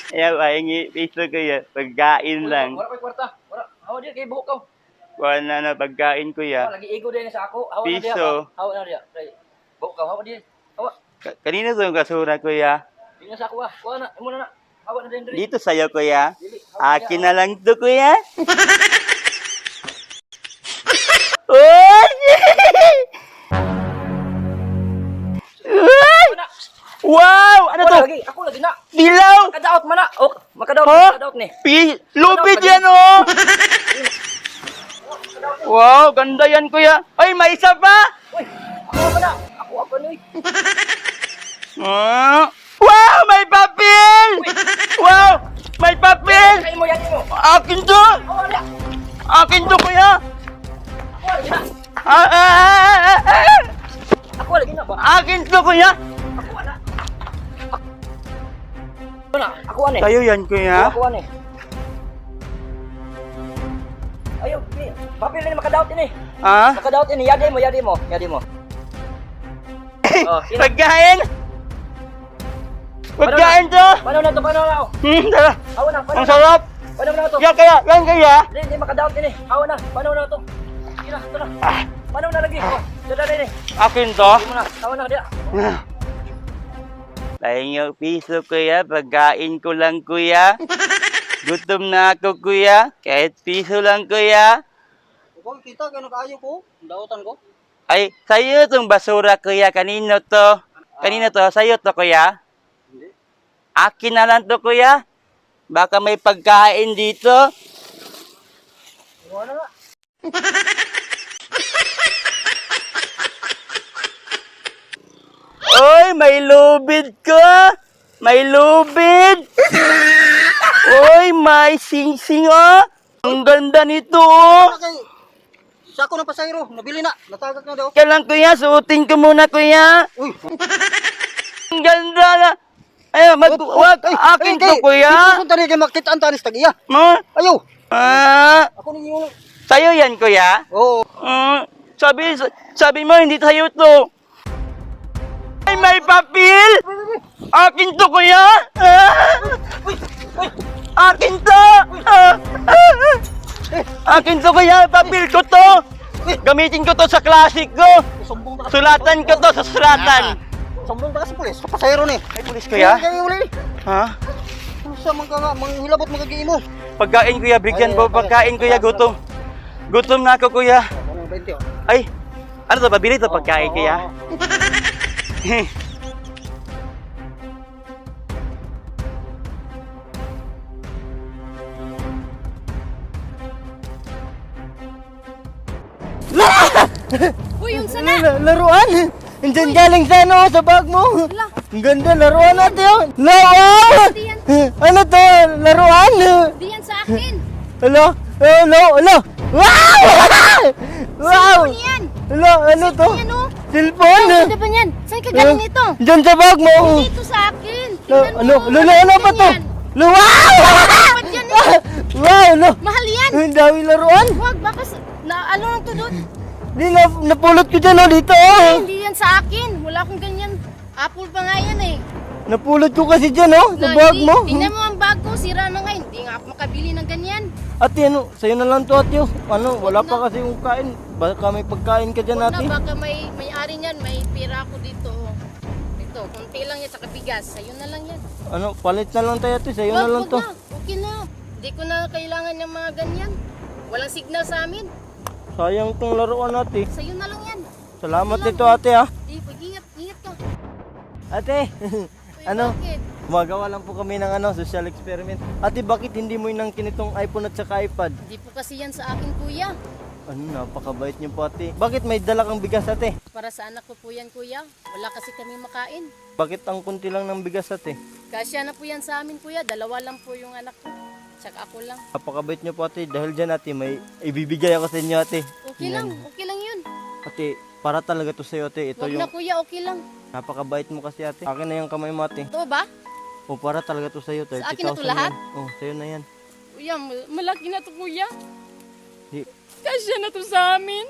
Ayaw, pahingi piso kuya. Pagkain lang. Wala pa kwarta. Wala. Hawa di kay buhok ka. Wala na pagkain kuya. Lagi ego din sa ako. Hawa na diha. Piso. Hawa na diha. Buhok ka. Hawa di. Hawa. Kanina to yung kasura kuya. Di na sa ako ah. Kuha na. Imo na na. Hawa na din diri. Dito sa'yo kuya. Dili. Hawa Akin na lang to kuya. Uy! Uy! Wow! Ano to? Lagi. Ako lagi na. Dilaw! Makadaot man na. Oh, makadaot. Huh? Makadaot ni. Lupit yan oh! Wow, ganda yan kuya. Ay, may isa pa! Uy, ako pa na. Ako ni. Wow, may papel! Wow, may papel! Kay mo yan mo. Akin to! Hawa na. Akin to kuya! Ako lagi na. Ako lagi na ba? Akin to kuya! Ako na. Ako na. Ako ani. Kayo yan kuya? Ako ani. Ayo, papel ni makadaot ini. Ha? Makadaot ini. Yadi mo, yadi mo, yadi mo. Oh, sino? Pagkain! Pagkain to! Paano na to? Paano na? Tara! Hawa na. Paano Ang na? sarap! Paano na to? Yan kaya! Yan kaya! Hindi makadaot ini. Hawa na. Paano na to? Sige na, ito na. Paano na lagi? Oh, dada ini. Akin to? Sige mo na. Hawa na dia. Lahing piso kuya, pagkain ko lang kuya. Gutom na ako kuya, kahit piso lang kuya. Kung kita gano kaayo ko, daotan ko. Ay, sa'yo itong basura kuya, kanino to? Kanino to? Sa'yo to kuya? Hindi. Akin na lang to kuya. Baka may pagkain dito. Wala nga. Oy, may lubid ka! May lubid! Oy, may sing-sing oh! Ang ganda nito oh! Sa ako ng pasayro, nabili na. Natagak na daw. Kaya lang kuya, suotin ko muna kuya. Uy. Ang ganda na! Ay, wag, akin to kuya! Ito tani kay makita ang tanis tagiya. Ma? Ayo. Ako ni yung Sa'yo yan kuya? Oo. Sabi mo, hindi sa'yo to. Ay, may papel! Akin to kuya! Akin to! Akin to kuya, papel ko to! Gamitin ko to sa klasik ko! Sumbong ba Sulatan ko to sa suratan! Sumbong ba sa pulis? Sa pasayro ni. Ay, pulis kuya? Kaya uli. Ha? Sa mga nga manghilabot magagi mo. Pagkain kuya, bigyan mo pagkain kuya, gutom. Gutom na ako kuya. Ano 20 oh. Ay, ano to, pabili to pagkain kuya? Uy, yung sana! Laruan. Diyan galing sa ano, sa bag mo. Ala. Ang ganda, laruan natin yun. Laruan! Di yan, Ano to? Laruan? di yan sa akin! Hello? Hello? Hello? Wow! Wow! Cellphone yan! Hello? Ano to? Yan o! Cellphone? Ano ba yan? Saan ka galing ito? Diyan sa bag mo. Dito sa akin! Tingnan mo! Ano? Lolo, ano ba to? Yan. Wow! Dapat yan eh! Wow! Ano? Mahal yan! Ang dami laruan. Huwag, baka ano lang to doon? Di napulot ko dyan dito. Hindi yan sa akin! Wala akong ganyan. Apple pa nga yan eh. Napulot ko kasi dyan sa bag Hindi. mo. Tingnan mo ang bag ko, sira na nga. Hindi nga ako makabili ng ganyan. Ate, ano? Sa'yo na lang to, ate. Ano? Wala pa kasi yung kain. Baka may pagkain ka dyan, Huwag ate. na, baka may-ari niyan, may pira ako dito. Ito, konti lang yan sa kabigas. Sa'yo na lang yan. Ano? Palit na lang tayo, ate. Sa'yo na lang Wag to. na. Okay na. Hindi ko na kailangan ng mga ganyan. Walang signal sa amin. Sayang tong laruan, ate. Sa'yo na lang yan. Salamat dito, ate, ha. Di, pag-ingat, ingat ka. Ate, Uy, ano? bakit? Gumagawa lang po kami ng social experiment. Ate, bakit hindi mo inangkin itong iPhone at saka iPad? Di po kasi yan sa akin, kuya. Ano, napakabait niyo po, ate. Bakit may dala kang bigas, ate? Para sa anak ko po yan, kuya. Wala kasi kami makain. Bakit ang kunti lang ng bigas, ate? Kasya na po yan sa amin, kuya. Dalawa lang po yung anak ko. Tsaka ako lang. Napakabait niyo po, ate. Dahil dyan, ate, may ibibigay ako sa inyo, ate. Okay lang. Okay lang yun. Ate, para talaga to sa'yo, ate. Ito Huwag yung na, kuya. Okay lang. napakabait mo kasi, ate. Akin na yung kamay mo, ate. Ito ba? O, para talaga to sa'yo. Sa akin na to 30,000 lahat? yan. Oh, sa'yo na yan. Kuya, malaki na to, kuya. Di, Kasya na to sa amin.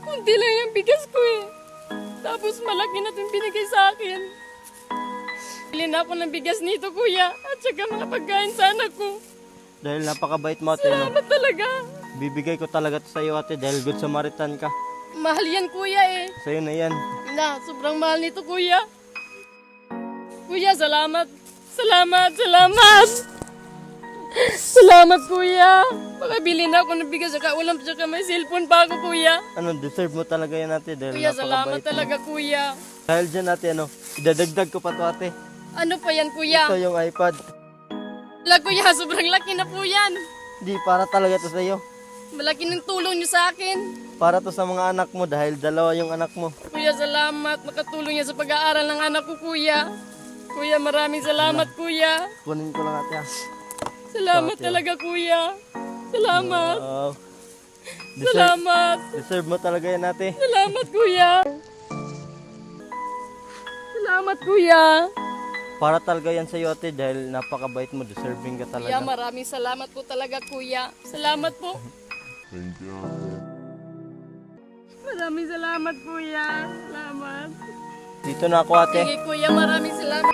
Kunti lang yung bigas ko eh. Tapos malaki na itong binigay sa akin. Bilhin ako ng bigas nito, kuya. At saka mga pagkain sa anak ko. Dahil napakabait mo, ate, no? Salamat talaga. Bibigay ko talaga to sa'yo, ate, dahil good Samaritan ka. Mahal yan, kuya eh. Sa'yo na yan. Na, sobrang mahal nito, kuya. Kuya, salamat. Salamat, salamat. Salamat, kuya. Makabili na ako ng bigas, saka ulam, saka may cellphone pa ako, kuya. Ano, deserve mo talaga yan, ate, dahil Kuya, salamat napakabait mo. talaga, kuya. Dahil dyan, ate, ano, idadagdag ko pa to, ate. Ano pa yan, kuya? Ito yung iPad. Wala, kuya, sobrang laki na po yan. Di, para talaga to sa'yo. Malaki ng tulong niyo sa akin. Para to sa mga anak mo, dahil dalawa yung anak mo. Kuya, salamat. Makatulong niya sa pag-aaral ng anak ko, kuya. Kuya, maraming salamat, kuya. Kunin ko lang, ate, ha. Salamat Ate. talaga, kuya. Salamat. Wow. Salamat. Deserve mo talaga yan, ate. Salamat, kuya. Salamat, kuya. Para talaga yan sa'yo, ate, dahil napakabait mo. Deserving ka Kuya, talaga. maraming salamat po talaga, kuya. Salamat po. Maraming salamat, kuya. Salamat. Dito na ako, ate. Sige, kuya, maraming salamat.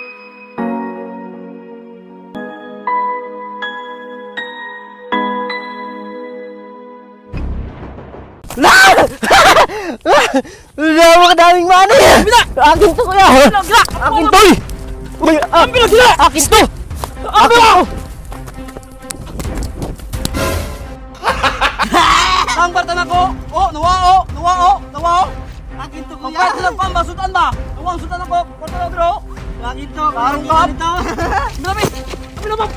Wala ka daming money! Akin to, kuya! Akin to! Uy! Akin to! Akin to! Ang bartan ako! Oh, nawao! Nawao! Nawao! Akin to, kuya! Ang bartan lang pa, masutan ba? Nawang sutan ako! Bartan ako, bro! Akin to! Karong kap! Bilabit! Bilabit!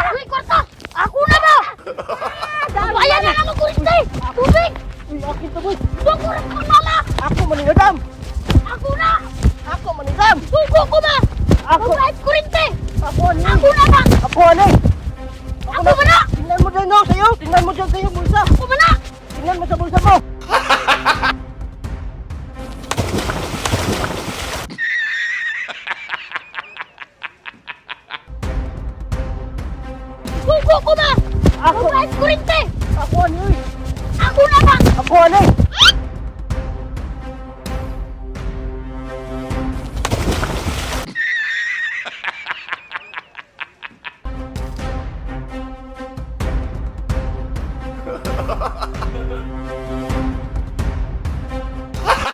Uy, kwarta! Ako na ba? Bayan na naman kurente! Tubig! Uy, akin to, boy! Sugo rin ko mama! Ako maningadam! Ako na! Ako maningadam! Sugo ko ba? Ako! Kahit kurente! Ako ano? Ako na ba? Ako ano? Ako ba na? Tingnan mo dyan, no, sa'yo! Tingnan mo dyan sa'yo, bulsa! Ako ba na? Tingnan mo sa bulsa mo! Sugo ko ba? Ako! Kahit kurente! Ako ano? Ako na ba? Ako ano?